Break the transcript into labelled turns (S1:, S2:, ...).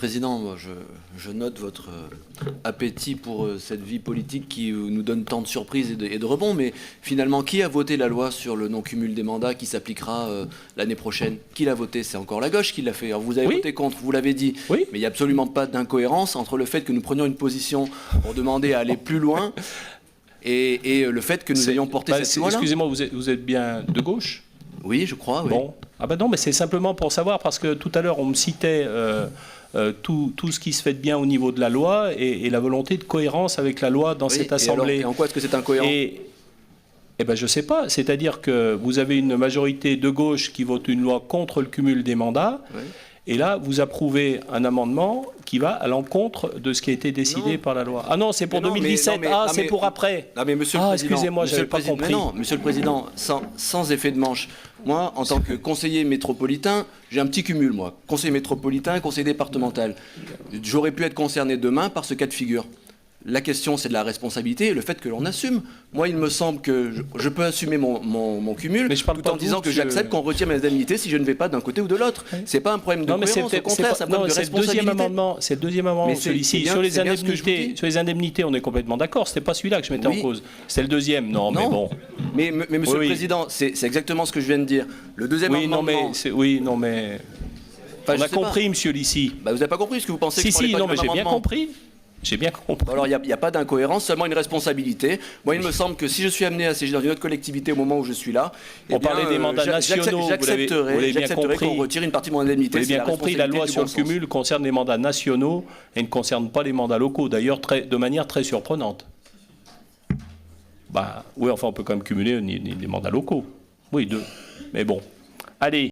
S1: Président, moi, je note votre appétit pour cette vie politique qui nous donne tant de surprises et de rebonds, mais finalement, qui a voté la loi sur le non-cumul des mandats qui s'appliquera l'année prochaine? Qui l'a voté? C'est encore la gauche qui l'a fait. Alors vous avez voté contre, vous l'avez dit, mais il n'y a absolument pas d'incohérence entre le fait que nous prenions une position pour demander à aller plus loin et le fait que nous ayons porté cette loi-là.
S2: Excusez-moi, vous êtes bien de gauche?
S1: Oui, je crois, oui.
S2: Bon. Ah ben non, mais c'est simplement pour savoir, parce que tout à l'heure, on me citait tout ce qui se fait de bien au niveau de la loi et la volonté de cohérence avec la loi dans cette Assemblée.
S1: Et en quoi est-ce que c'est incohérent?
S2: Eh ben, je ne sais pas. C'est-à-dire que vous avez une majorité de gauche qui vote une loi contre le cumul des mandats. Oui. Et là, vous approuvez un amendement qui va à l'encontre de ce qui a été décidé par la loi. Ah non, c'est pour 2017. C'est pour après.
S1: Non, mais monsieur le Président,
S2: excusez-moi, je n'avais pas compris.
S1: Non, Monsieur le Président, sans effet de manche. Moi, en tant que conseiller métropolitain, j'ai un petit cumul, moi. Conseiller métropolitain, conseiller départemental. J'aurais pu être concerné demain par ce cas de figure. La question, c'est de la responsabilité et le fait que l'on assume. Moi, il me semble que je peux assumer mon cumul tout en disant que j'accepte qu'on retire mes indemnités si je ne vais pas d'un côté ou de l'autre. Oui. C'est pas un problème de cohérence, au contraire, c'est un problème de responsabilité.
S2: C'est le deuxième amendement, celui-ci. Sur les indemnités, on est complètement d'accord. C'était pas celui-là que je mettais en cause. C'est le deuxième. Non, mais bon.
S1: Mais Monsieur le Président, c'est exactement ce que je viens de dire. Le deuxième amendement...
S2: On a compris, Monsieur Lissi.
S1: Vous n'avez pas compris ce que vous pensez que je parlais pas du même amendement.
S2: J'ai bien compris. J'ai bien compris.
S1: Alors, il n'y a pas d'incohérence, seulement une responsabilité. Moi, il me semble que si je suis amené à siéger dans une autre collectivité au moment où je suis là,
S2: on parlait des mandats nationaux.
S1: J'accepterai qu'on retire une partie de mon indemnité.
S2: Vous avez bien compris, la loi sur le cumul concerne les mandats nationaux et ne concerne pas les mandats locaux, d'ailleurs de manière très surprenante. Oui, enfin, on peut quand même cumuler des mandats locaux. Oui, 2. Mais bon. Allez.